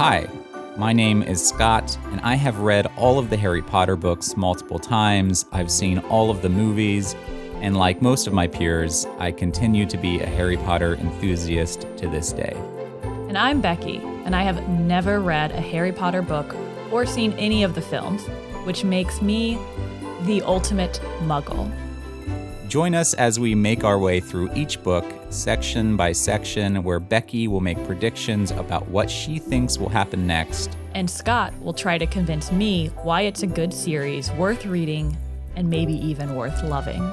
Hi, my name is Scott, and I have read all of the Harry Potter books multiple times. I've seen all of the movies, and like most of my peers, I continue to be a Harry Potter enthusiast to this day. And I'm Becky, and I have never read a Harry Potter book or seen any of the films, which makes me the ultimate Muggle. Join us as we make our way through each book, section by section, where Becky will make predictions about what she thinks will happen next. And Scott will try to convince me why it's a good series, worth reading, and maybe even worth loving.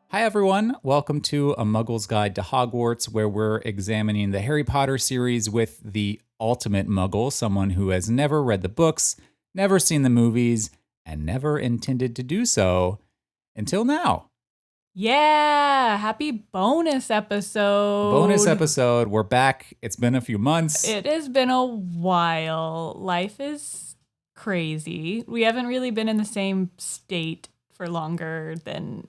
Hi everyone, welcome to A Muggle's Guide to Hogwarts, where we're examining the Harry Potter series with the ultimate Muggle, someone who has never read the books, never seen the movies, and never intended to do so until now. Yeah, happy bonus episode. Bonus episode, we're back. It's been a few months. It has been a while. Life is crazy. We haven't really been in the same state for longer than,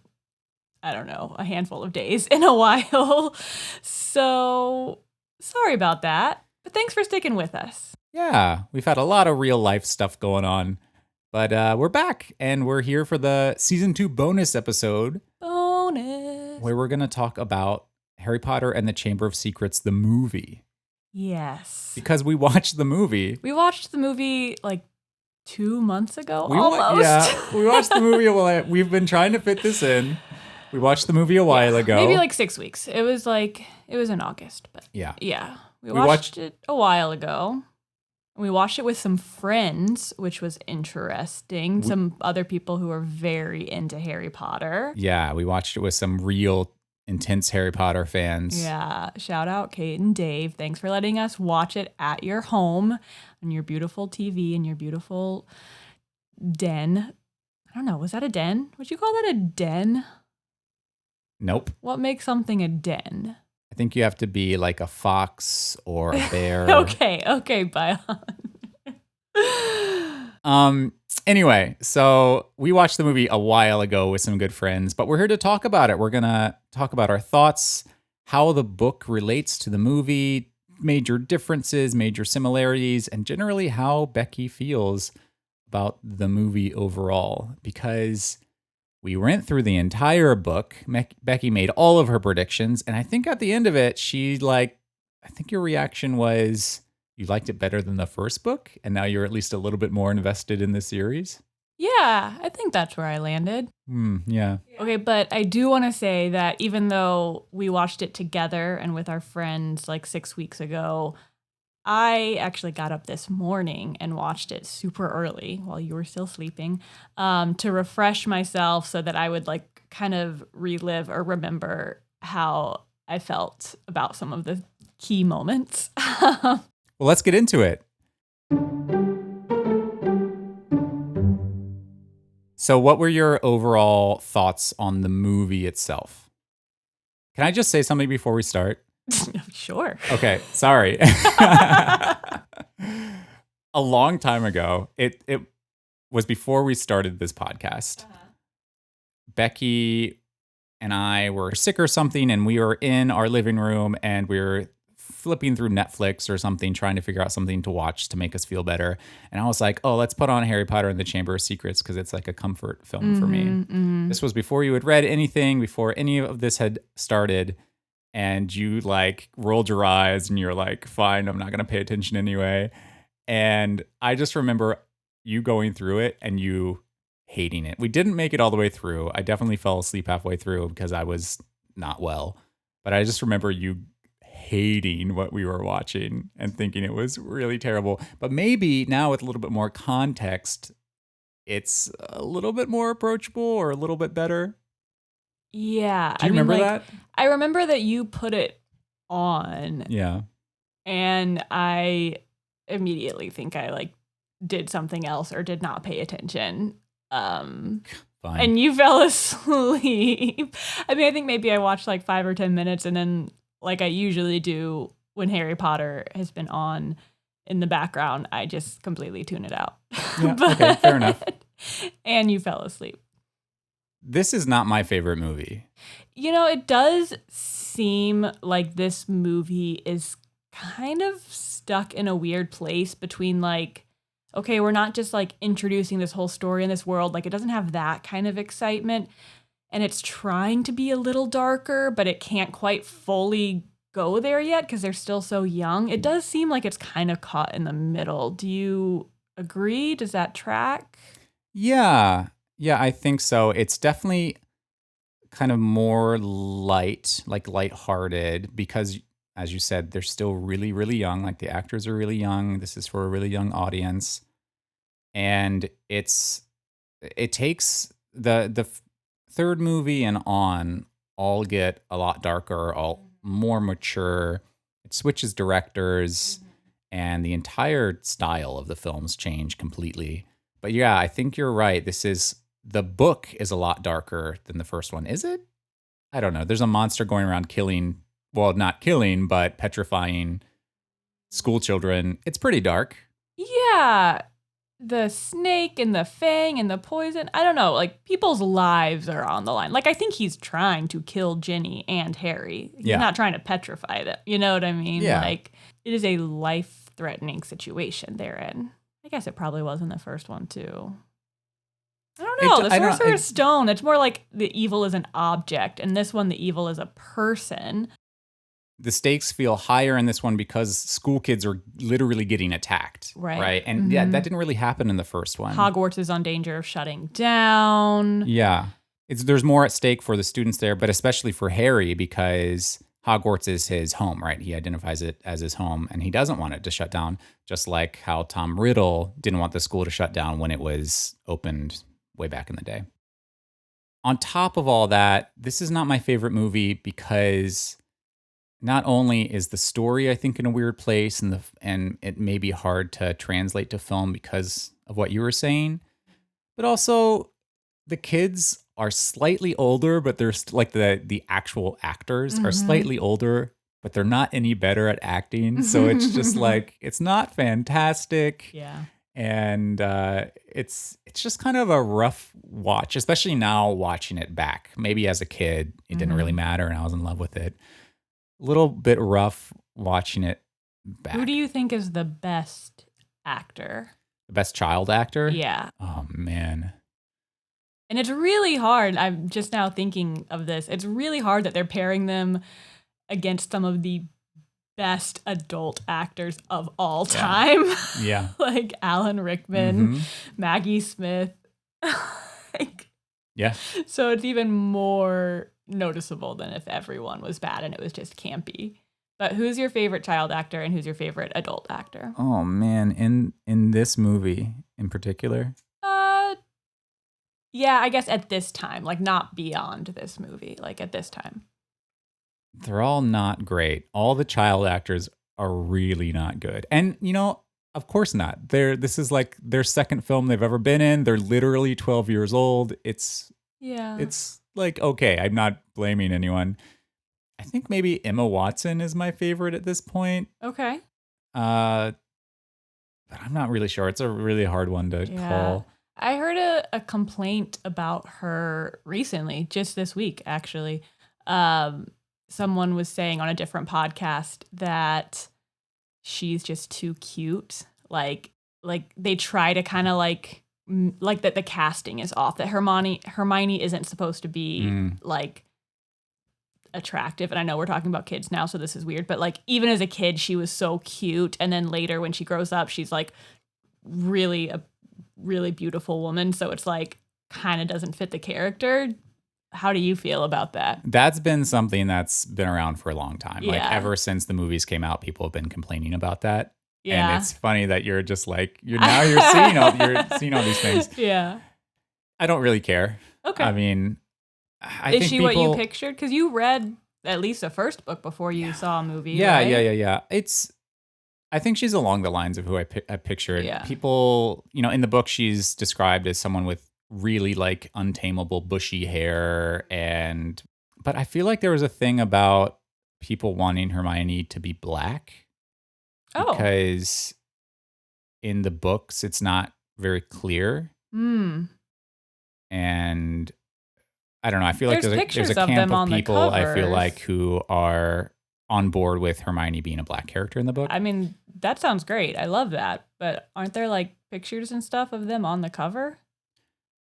I don't know, a handful of days in a while. So sorry about that, but thanks for sticking with us. Yeah, we've had a lot of real life stuff going on, but we're back and we're here for the season 2 bonus episode. Bonus. Where we're going to talk about Harry Potter and the Chamber of Secrets, the movie. Yes. Because we watched the movie. We watched the movie like 2 months ago, almost. We watched the movie. We've been trying to fit this in. We watched the movie a while ago. Maybe like 6 weeks. It was in August, but yeah. We watched it a while ago. We watched it with some friends, which was interesting. Some other people who are very into Harry Potter. Yeah, we watched it with some real intense Harry Potter fans. Yeah, shout out Kate and Dave. Thanks for letting us watch it at your home on your beautiful TV and your beautiful den. I don't know, was that a den? Would you call that a den? Nope. What makes something a den? I think you have to be like a fox or a bear. Okay, bye. Anyway, so we watched the movie a while ago with some good friends, but we're here to talk about it. We're going to talk about our thoughts, how the book relates to the movie, major differences, major similarities, and generally how Becky feels about the movie overall. Because we went through the entire book. Becky made all of her predictions. And I think at the end of it, I think your reaction was you liked it better than the first book. And now you're at least a little bit more invested in the series. Yeah, I think that's where I landed. Yeah. Okay, but I do want to say that even though we watched it together and with our friends like 6 weeks ago, I actually got up this morning and watched it super early while you were still sleeping to refresh myself so that I would like kind of relive or remember how I felt about some of the key moments. Well, let's get into it. So what were your overall thoughts on the movie itself? Can I just say something before we start? Sure. Okay, sorry. A long time ago, it was before we started this podcast. Becky and I were sick or something, and we were in our living room, and we were flipping through Netflix or something, trying to figure out something to watch to make us feel better. And I was like, oh, let's put on Harry Potter and the Chamber of Secrets because it's like a comfort film for me. Mm-hmm. This was before you had read anything, before any of this had started. And you like rolled your eyes and you're like, fine, I'm not going to pay attention anyway. And I just remember you going through it and you hating it. We didn't make it all the way through. I definitely fell asleep halfway through because I was not well. But I just remember you hating what we were watching and thinking it was really terrible. But maybe now with a little bit more context, it's a little bit more approachable or a little bit better. Yeah. Do you remember that? I remember that you put it on. Yeah. And I immediately think I like did something else or did not pay attention. Fine. And you fell asleep. I mean, I think maybe I watched like 5 or 10 minutes and then like I usually do when Harry Potter has been on in the background, I just completely tune it out. Yeah, okay, fair enough. And you fell asleep. This is not my favorite movie. You know, it does seem like this movie is kind of stuck in a weird place between like, okay, we're not just like introducing this whole story in this world. Like, it doesn't have that kind of excitement. And it's trying to be a little darker, but it can't quite fully go there yet because they're still so young. It does seem like it's kind of caught in the middle. Do you agree? Does that track? Yeah, I think so. It's definitely kind of more light, like lighthearted, because as you said, they're still really, really young. Like the actors are really young. This is for a really young audience. And it takes the third movie and on all get a lot darker, all more mature. It switches directors, and the entire style of the films change completely. But yeah, I think you're right. The book is a lot darker than the first one. Is it? I don't know. There's a monster going around killing, well, not killing, but petrifying school children. It's pretty dark. Yeah. The snake and the fang and the poison. I don't know. Like, people's lives are on the line. Like, I think he's trying to kill Ginny and Harry. He's not trying to petrify them. You know what I mean? Yeah. Like, it is a life-threatening situation they're in. I guess it probably was in the first one, too. I don't know. The Sorcerer's Stone, it's more like the evil is an object. And this one, the evil is a person. The stakes feel higher in this one because school kids are literally getting attacked. Right. And yeah, that didn't really happen in the first one. Hogwarts is on danger of shutting down. Yeah. There's more at stake for the students there, but especially for Harry because Hogwarts is his home, right? He identifies it as his home and he doesn't want it to shut down, just like how Tom Riddle didn't want the school to shut down when it was opened way back in the day. On top of all that, this is not my favorite movie because not only is the story, I think, in a weird place and it may be hard to translate to film because of what you were saying, but also the kids are slightly older, but they're like the actual actors are slightly older, but they're not any better at acting. So it's just like, it's not fantastic. Yeah. And it's just kind of a rough watch, especially now watching it back. Maybe as a kid, it didn't really matter and I was in love with it. A little bit rough watching it back. Who do you think is the best actor? The best child actor? Yeah. Oh, man. And it's really hard. I'm just now thinking of this. It's really hard that they're pairing them against some of the best adult actors of all time. Yeah. Like Alan Rickman, Maggie Smith. Yeah. So it's even more noticeable than if everyone was bad and it was just campy. But who's your favorite child actor and who's your favorite adult actor? Oh man, in this movie in particular? Yeah, I guess at this time, like not beyond this movie, like at this time. They're all not great. All the child actors are really not good. And you know, of course not. This is like their second film they've ever been in. They're literally 12 years old. It's like, okay, I'm not blaming anyone. I think maybe Emma Watson is my favorite at this point. Okay. But I'm not really sure. It's a really hard one to call. I heard a complaint about her recently, just this week, actually. Someone was saying on a different podcast that she's just too cute. Like they try to kind of like that the casting is off, that Hermione isn't supposed to be like attractive. And I know we're talking about kids now, so this is weird, but like even as a kid, she was so cute. And then later when she grows up, she's like really a really beautiful woman. So it's like kind of doesn't fit the character. How do you feel about that? That's been something that's been around for a long time. Yeah. Like ever since the movies came out, people have been complaining about that. Yeah. And it's funny that you're just like, you're seeing all these things. Yeah. I don't really care. Okay. I mean, Is she what you pictured? Because you read at least the first book before you saw a movie. Yeah, right? yeah. I think she's along the lines of who I pictured. Yeah. People, in the book, she's described as someone with really like untamable bushy hair, but I feel like there was a thing about people wanting Hermione to be black. Oh. Because in the books, it's not very clear. Hmm. And I don't know. I feel like There's there's pictures a of camp them of on the people, I feel covers. like, who are on board with Hermione being a black character in the book. I mean, that sounds great. I love that. But aren't there like pictures and stuff of them on the cover?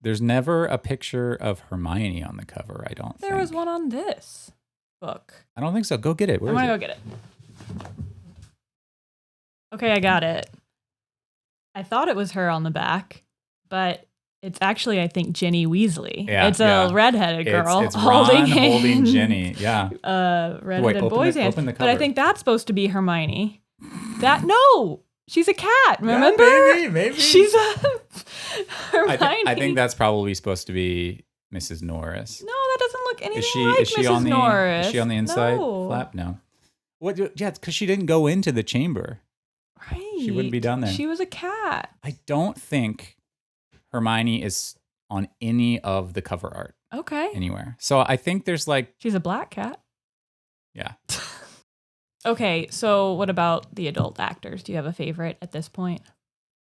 There's never a picture of Hermione on the cover, I don't think. There was one on this book. I don't think so. Go get it. Where I'm is gonna it? go get it. Okay, I got it. I thought it was her on the back, but it's actually, I think, Ginny Weasley. Yeah, It's a redheaded girl It's Ron holding hands. Ginny. Yeah. Redheaded Wait, boy's hands. open the But I cover. think that's supposed to be Hermione. No, she's a cat. Remember? Yeah, maybe. She's a Hermione. I think that's probably supposed to be Mrs. Norris. No, that doesn't look anything Is she like Mrs. on the Norris. Is she on the inside No. flap? No. What? Yeah, it's because she didn't go into the chamber. Right. She wouldn't be down there. She was a cat. I don't think Hermione is on any of the cover art Okay. anywhere. So I think there's like, She's a black cat. yeah. Okay, so what about the adult actors? Do you have a favorite at this point?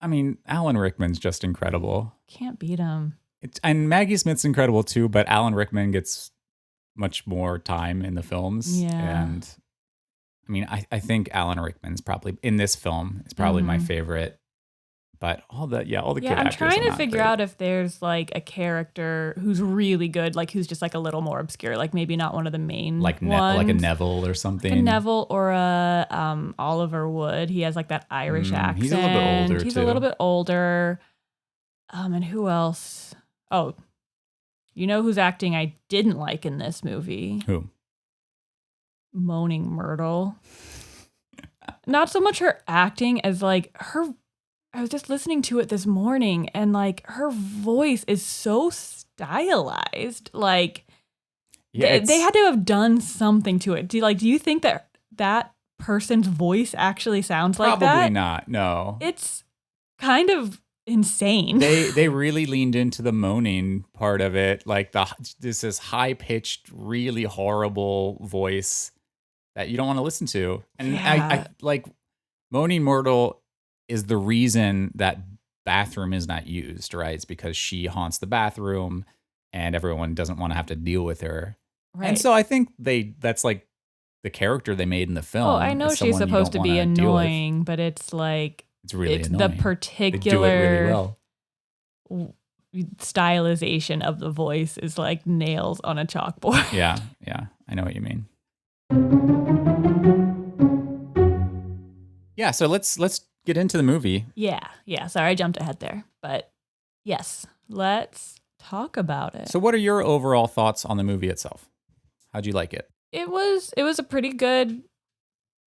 I mean, Alan Rickman's just incredible. Can't beat him. And Maggie Smith's incredible too, but Alan Rickman gets much more time in the films. Yeah. And I mean, I think Alan Rickman's probably in this film is probably my favorite. But all the kid Yeah, I'm actors trying are to not figure great. out if there's like a character who's really good, like who's just like a little more obscure, like maybe not one of the main like ones. like a Neville or something. A Neville or a Oliver Wood. He has like that Irish accent. He's a little bit older He's too. a little bit older. And who else? Oh, you know who's acting I didn't like in this movie? Who? Moaning Myrtle. Not so much her acting as like her. I was just listening to it this morning and like her voice is so stylized. Like they had to have done something to it. Do you think that person's voice actually sounds like that? Probably not. No. It's kind of insane. They really leaned into the moaning part of it, like this high pitched, really horrible voice that you don't want to listen to. And I like Moaning Myrtle is the reason that bathroom is not used, right? It's because she haunts the bathroom and everyone doesn't want to have to deal with her. Right. And so I think that's like the character they made in the film. Oh, I know is she's someone you supposed to don't be wanna deal with. annoying, but it's like It's really it's annoying. the particular They do it really well. stylization of the voice is like nails on a chalkboard. Yeah, I know what you mean. Yeah, so let's get into the movie. Yeah. Sorry, I jumped ahead there, but yes, let's talk about it. So what are your overall thoughts on the movie itself? How'd you like it? It was a pretty good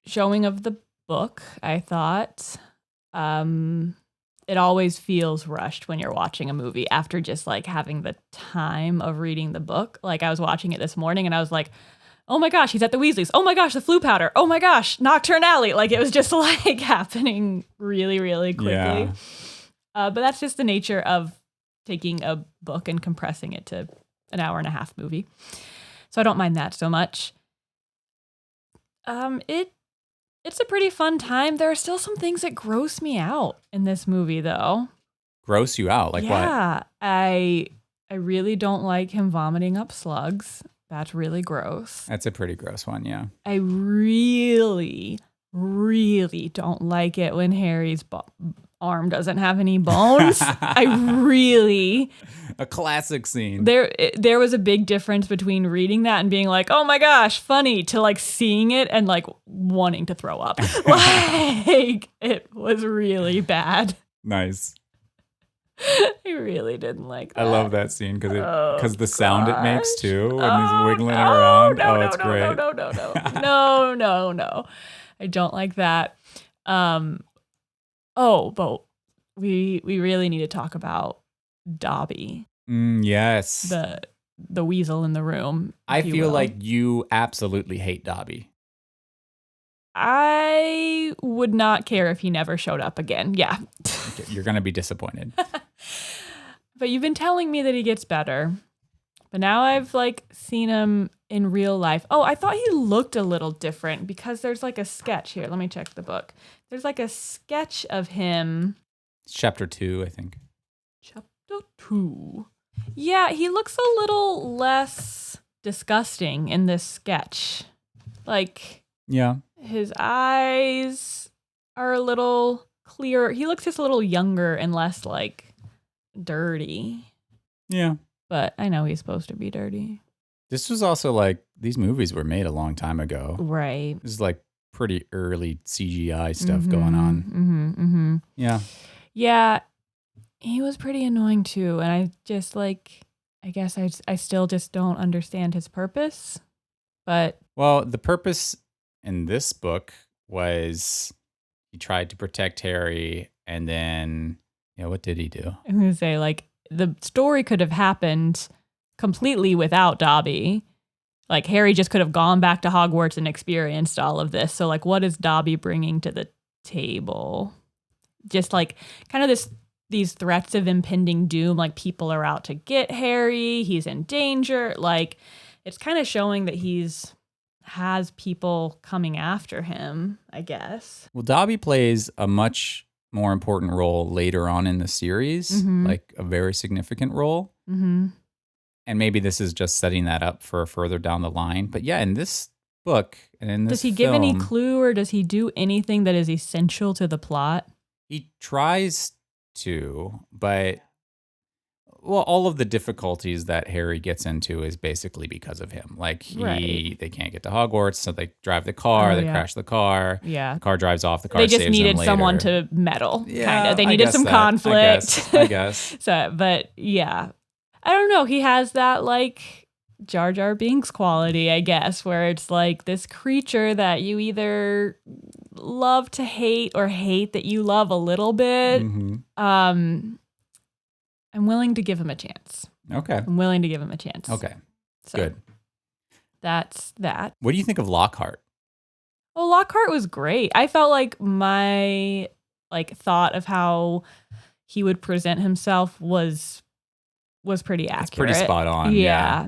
showing of the book, I thought. It always feels rushed when you're watching a movie after just like having the time of reading the book. Like I was watching it this morning and I was like, oh my gosh, he's at the Weasleys. Oh my gosh, the flu powder. Oh my gosh, Nocturne Alley. Like it was just like happening really, really quickly. Yeah. But that's just the nature of taking a book and compressing it to an hour and a half movie. So I don't mind that so much. It's a pretty fun time. There are still some things that gross me out in this movie though. Gross you out? Like what? Yeah, I really don't like him vomiting up slugs. That's really gross. That's a pretty gross one, yeah. I really, really don't like it when Harry's arm doesn't have any bones. I really... A classic scene. There was a big difference between reading that and being like, oh my gosh, funny, to like seeing it and like wanting to throw up. Like, it was really bad. Nice. I really didn't like that. I love that scene because Oh, the sound it makes too when he's Oh, wiggling no, around. No, It's no, great. No. I don't like that. But we really need to talk about Dobby, Yes. the weasel in the room. I if you feel will. like you absolutely hate Dobby. I would not care if he never showed up again. Yeah. You're going to be disappointed. But you've been telling me that he gets better. But now I've like seen him in real life. Oh, I thought he looked a little different because there's like a sketch here. Let me check the book. There's like a sketch of him It's chapter 2, I think. Chapter 2. Yeah, he looks a little less disgusting in this sketch. Like, Yeah. his eyes are a little clearer. He looks just a little younger and less, like, dirty. Yeah. But I know he's supposed to be dirty. This was also like, these movies were made a long time ago. Right. This is like pretty early CGI stuff going on. Yeah. Yeah, he was pretty annoying too. And I just like, I guess I still just don't understand his purpose. But Well, the purpose in this book was he tried to protect Harry, and then, what did he do? I'm going to say, like, the story could have happened completely without Dobby. Like, Harry just could have gone back to Hogwarts and experienced all of this. So, like, what is Dobby bringing to the table? Just, like, kind of these threats of impending doom. Like, people are out to get Harry. He's in danger. Like, it's kind of showing that has people coming after him, I guess. Well, Dobby plays a much more important role later on in the series, like a very significant role. Mm-hmm. And maybe this is just setting that up for further down the line. But yeah, in this book and in this Does he give any clue, or does he do anything that is essential to the plot? He tries to, but all of the difficulties that Harry gets into is basically because of him. Like they can't get to Hogwarts, so they drive the car, crash the car. Yeah. The car drives off, the car They just saves needed them later. someone to meddle, kind of. They I needed guess some conflict. I guess. So, but yeah. I don't know. He has that like Jar Jar Binks quality, I guess, where it's like this creature that you either love to hate or hate that you love a little bit. I'm willing to give him a chance. Okay. I'm willing to give him a chance. Okay. So good. That's that. What do you think of Lockhart? Oh, Lockhart was great. I felt like my thought of how he would present himself was pretty accurate. It's pretty spot on. Yeah.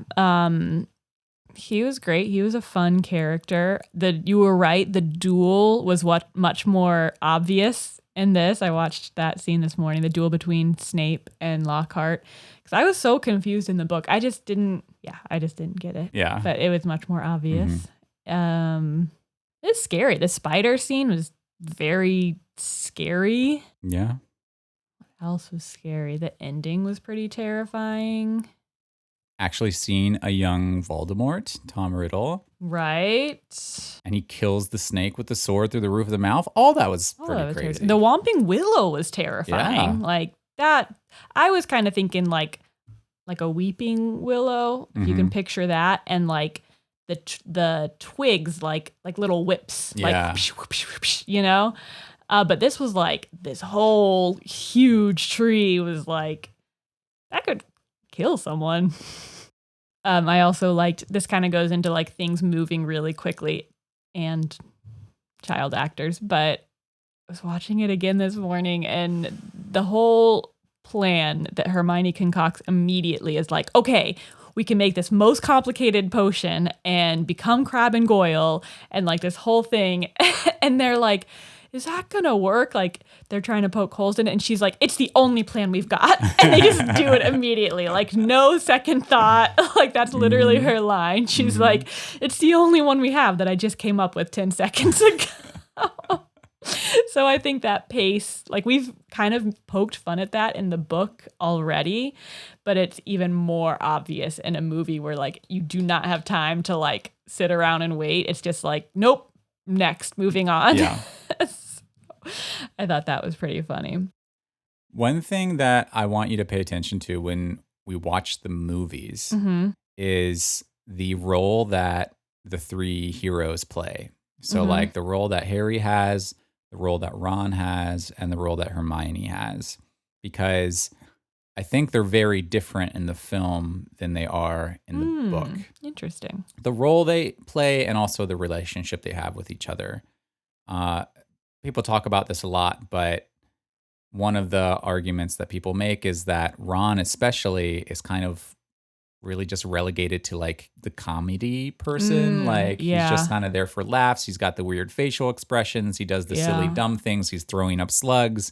He was great. He was a fun character. You were right. The duel was much more obvious in this. I watched that scene this morning, the duel between Snape and Lockhart, because I was so confused in the book. I just didn't get it. Yeah. But it was much more obvious. It's scary. The spider scene was very scary. Yeah. What else was scary? The ending was pretty terrifying. Actually seen a young Voldemort, Tom Riddle. Right. And he kills the snake with the sword through the roof of the mouth. All that was pretty crazy. The Whomping Willow was terrifying. Yeah. Like that, I was kind of thinking like a Weeping Willow, if you can picture that, and like the twigs like little whips, like you know. But this was like this whole huge tree was like that could kill someone. I also liked this kind of goes into like things moving really quickly and child actors, but I was watching it again this morning and the whole plan that Hermione concocts immediately is like, okay, we can make this most complicated potion and become Crabbe and Goyle and like this whole thing. And they're like, is that gonna work? Like they're trying to poke holes in it. And she's like, it's the only plan we've got. And they just do it immediately. Like no second thought. Like that's literally her line. She's like, it's the only one we have that I just came up with 10 seconds ago. So I think that pace, like we've kind of poked fun at that in the book already, but it's even more obvious in a movie where like you do not have time to like sit around and wait. It's just like, nope, next, moving on. Yeah. I thought that was pretty funny. One thing that I want you to pay attention to when we watch the movies is the role that the three heroes play. So like the role that Harry has, the role that Ron has, and the role that Hermione has. Because I think they're very different in the film than they are in the book. Interesting. The role they play and also the relationship they have with each other. People talk about this a lot, but one of the arguments that people make is that Ron especially is kind of really just relegated to like the comedy person. He's just kind of there for laughs. He's got the weird facial expressions. He does the silly, dumb things. He's throwing up slugs.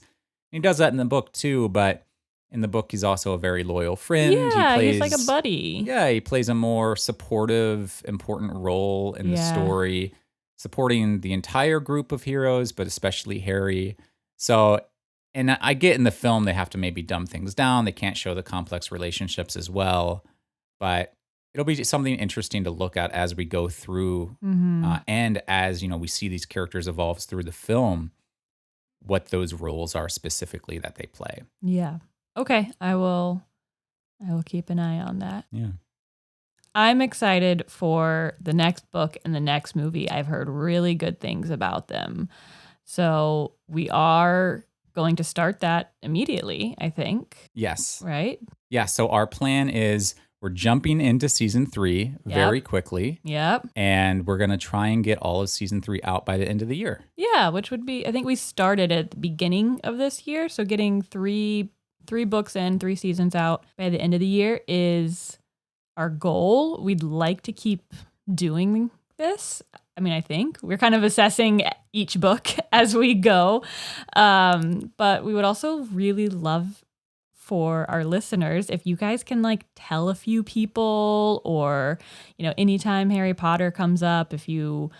He does that in the book too, but in the book, he's also a very loyal friend. Yeah, he's like a buddy. Yeah, he plays a more supportive, important role in the story, supporting the entire group of heroes, but especially Harry. So, and I get in the film they have to maybe dumb things down. They can't show the complex relationships as well, but it'll be something interesting to look at as we go through, and as we see these characters evolve through the film, what those roles are specifically that they play. Yeah. Okay, I will keep an eye on that. Yeah. I'm excited for the next book and the next movie. I've heard really good things about them. So we are going to start that immediately, I think. Yes. Right? Yeah, so our plan is we're jumping into season 3 very quickly. Yep. And we're going to try and get all of season 3 out by the end of the year. Yeah, which would be, I think we started at the beginning of this year. So getting three books in, 3 seasons out by the end of the year is our goal. We'd like to keep doing this. I mean, I think we're kind of assessing each book as we go. But we would also really love for our listeners, if you guys can like tell a few people, or, anytime Harry Potter comes up, if you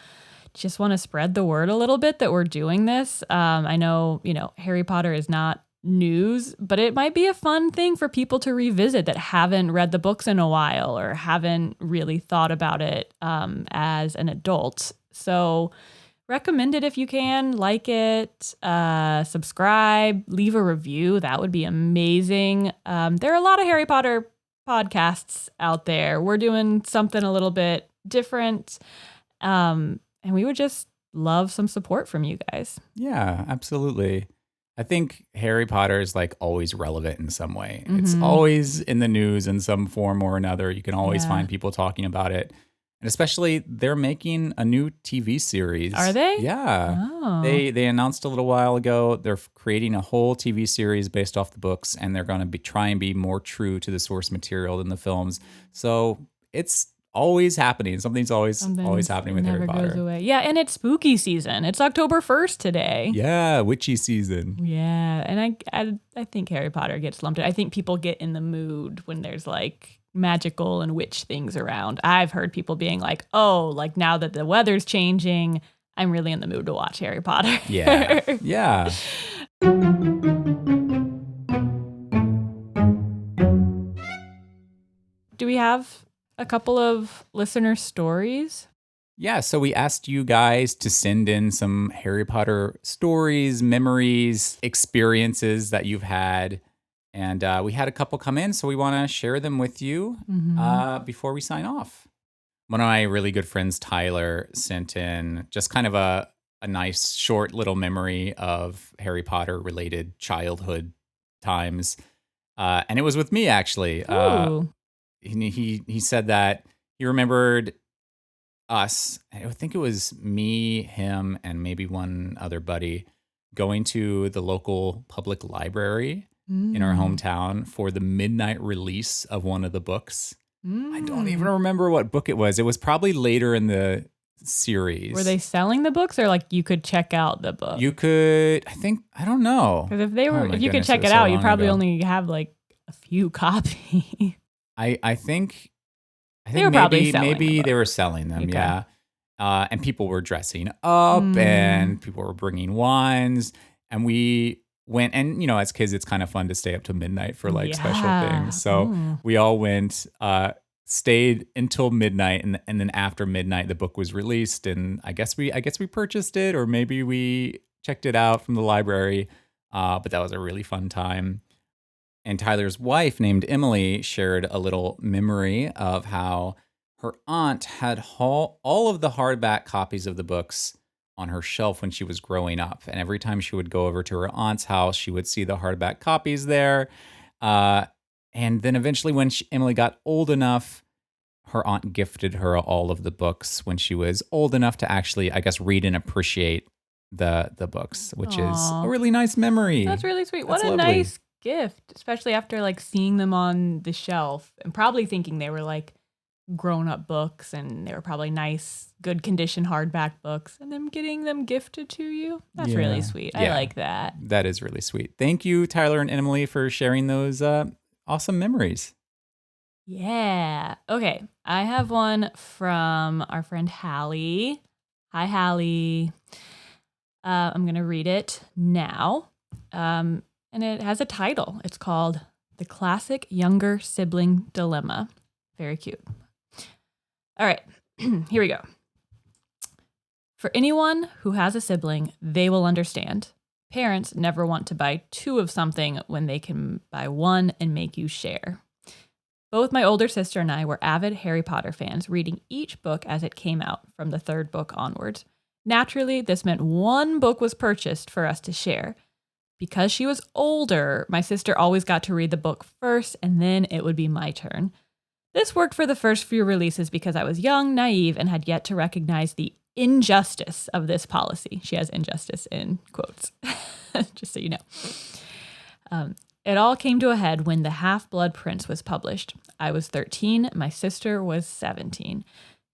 just want to spread the word a little bit that we're doing this. I know, Harry Potter is not news, but it might be a fun thing for people to revisit that haven't read the books in a while or haven't really thought about it as an adult. So recommend it if you can, like it, subscribe, leave a review. That would be amazing. There are a lot of Harry Potter podcasts out there. We're doing something a little bit different. And we would just love some support from you guys. Yeah, absolutely. I think Harry Potter is like always relevant in some way. It's always in the news in some form or another. You can always find people talking about it. And especially they're making a new TV series. Are they? Yeah. Oh. They announced a little while ago they're creating a whole TV series based off the books, and they're going to try and be more true to the source material than the films. So it's always happening. Something's always happening with Harry Potter. Goes away. Yeah, and it's spooky season. It's October 1st today. Yeah, witchy season. Yeah, and I think Harry Potter gets lumped in. I think people get in the mood when there's like magical and witch things around. I've heard people being like, oh, like now that the weather's changing, I'm really in the mood to watch Harry Potter. Yeah, yeah. Do we have a couple of listener stories? Yeah, so we asked you guys to send in some Harry Potter stories, memories, experiences that you've had. And we had a couple come in, so we want to share them with you before we sign off. One of my really good friends, Tyler, sent in just kind of a nice short little memory of Harry Potter related childhood times. And it was with me, actually. He said that he remembered us, I think it was me, him, and maybe one other buddy, going to the local public library in our hometown for the midnight release of one of the books. I don't even remember what book it was. It was probably later in the series. Were they selling the books, or like you could check out the book? You could, I don't know. Because if you could check it out, you probably only have like a few copies. I think they were probably selling maybe they were selling them, okay. yeah. And people were dressing up, and people were bringing wines, and we went, and as kids, it's kind of fun to stay up to midnight for like special things. So we all went, stayed until midnight, and then after midnight, the book was released, and I guess we purchased it, or maybe we checked it out from the library. But that was a really fun time. And Tyler's wife, named Emily, shared a little memory of how her aunt had all of the hardback copies of the books on her shelf when she was growing up. And every time she would go over to her aunt's house, she would see the hardback copies there. And then eventually when Emily got old enough, her aunt gifted her all of the books when she was old enough to actually, I guess, read and appreciate the books, which is a really nice memory. That's really sweet. That's what a lovely. nice gift, especially after like seeing them on the shelf and probably thinking they were like grown-up books, and they were probably nice, good condition hardback books, and then getting them gifted to you. That's really sweet. I like that. That is really sweet. Thank you, Tyler and Emily, for sharing those awesome memories. Yeah. Okay. I have one from our friend Hallie. Hi, Hallie. I'm going to read it now. And it has a title. It's called The Classic Younger Sibling Dilemma. Very cute. All right. Here we go. For anyone who has a sibling, they will understand. Parents never want to buy two of something when they can buy one and make you share. Both my older sister and I were avid Harry Potter fans, reading each book as it came out from the third book onwards. Naturally, this meant one book was purchased for us to share. Because she was older, my sister always got to read the book first, and then it would be my turn. This worked for the first few releases because I was young, naive, and had yet to recognize the injustice of this policy. She has injustice in quotes, just so you know. It all came to a head when The Half-Blood Prince was published. I was 13, my sister was 17.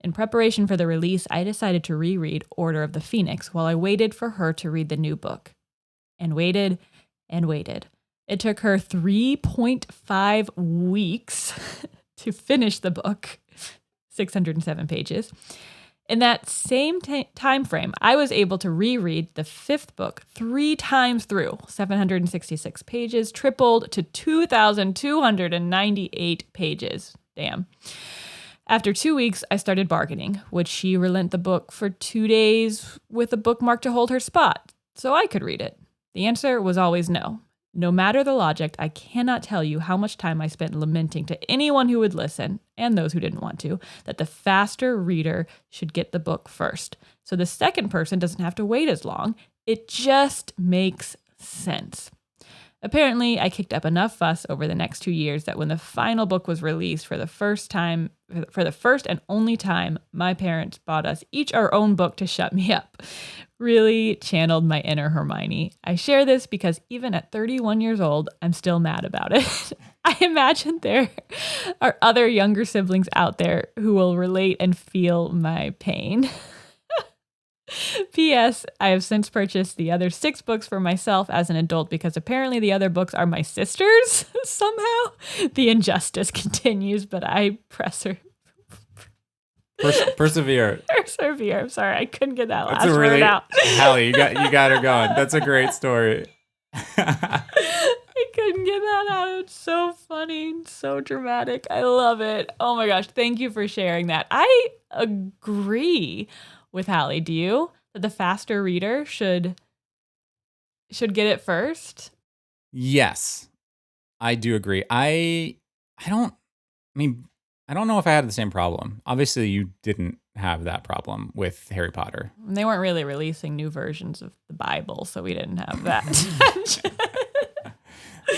In preparation for the release, I decided to reread Order of the Phoenix while I waited for her to read the new book. And waited and waited. It took her 3.5 weeks to finish the book, 607 pages. In that same time frame, I was able to reread the fifth book 3 times through, 766 pages, tripled to 2,298 pages. Damn. After 2 weeks, I started bargaining. Would she relent the book for 2 days with a bookmark to hold her spot so I could read it? The answer was always no. No matter the logic, I cannot tell you how much time I spent lamenting to anyone who would listen, and those who didn't want to, that the faster reader should get the book first. So the second person doesn't have to wait as long. It just makes sense. Apparently, I kicked up enough fuss over the next 2 years that when the final book was released for the first and only time, my parents bought us each our own book to shut me up. Really channeled my inner Hermione. I share this because even at 31 years old, I'm still mad about it. I imagine there are other younger siblings out there who will relate and feel my pain. P.S. I have since purchased the other 6 books for myself as an adult because apparently the other books are my sister's somehow. The injustice continues, but I persevere. Persevere. I'm sorry, I couldn't get that last word out. Hallie, you got her going. That's a great story. I couldn't get that out. It's so funny, so dramatic. I love it. Oh my gosh, thank you for sharing that. I agree with Hallie. Do you? That the faster reader should get it first? Yes, I do agree. I don't know if I had the same problem. Obviously, you didn't have that problem with Harry Potter. They weren't really releasing new versions of the Bible, so we didn't have that.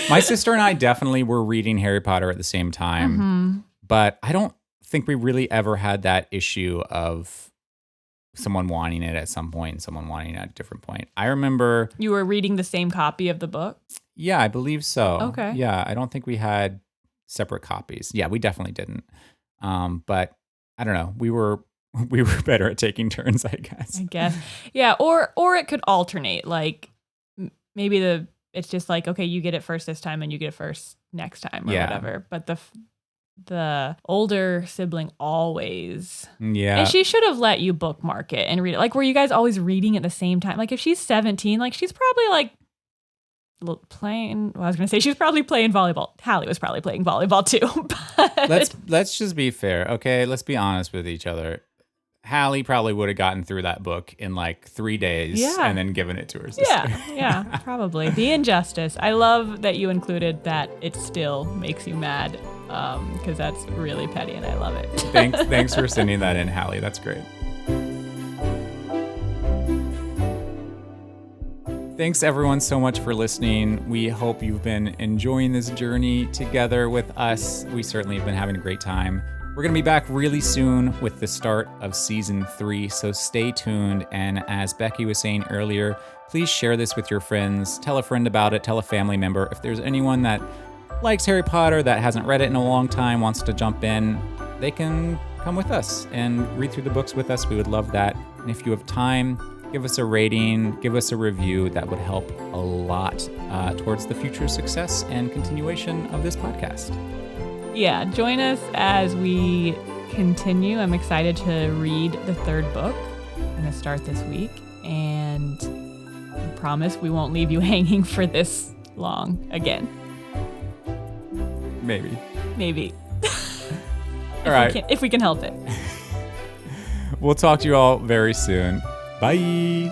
My sister and I definitely were reading Harry Potter at the same time, but I don't think we really ever had that issue of someone wanting it at some point and someone wanting it at a different point. I remember... You were reading the same copy of the book? Yeah, I believe so. Okay. Yeah, I don't think we had separate copies. Yeah, we definitely didn't. But I don't know. We were better at taking turns, I guess. Yeah, or it could alternate. Like maybe it's just like, okay, you get it first this time and you get it first next time or whatever. But the older sibling always. Yeah. And she should have let you bookmark it and read it. Like, were you guys always reading at the same time? Like, if she's 17, like, she's probably like playing. Well, I was going to say she's probably playing volleyball. Hallie was probably playing volleyball too. But let's just be fair, okay? Let's be honest with each other. Hallie probably would have gotten through that book in like 3 days and then given it to her sister. Yeah, probably. The injustice. I love that you included that it still makes you mad because that's really petty and I love it. Thanks for sending that in, Hallie. That's great. Thanks everyone so much for listening. We hope you've been enjoying this journey together with us. We certainly have been having a great time. We're going to be back really soon with the start of season 3, so stay tuned. And as Becky was saying earlier, please share this with your friends. Tell a friend about it. Tell a family member. If there's anyone that likes Harry Potter that hasn't read it in a long time, wants to jump in, they can come with us and read through the books with us. We would love that. And if you have time, give us a rating, give us a review. That would help a lot towards the future success and continuation of this podcast. Yeah, join us as we continue. I'm excited to read the third book. I'm going to start this week, and I promise we won't leave you hanging for this long again. Maybe. All right. If we can help it. We'll talk to you all very soon. Bye.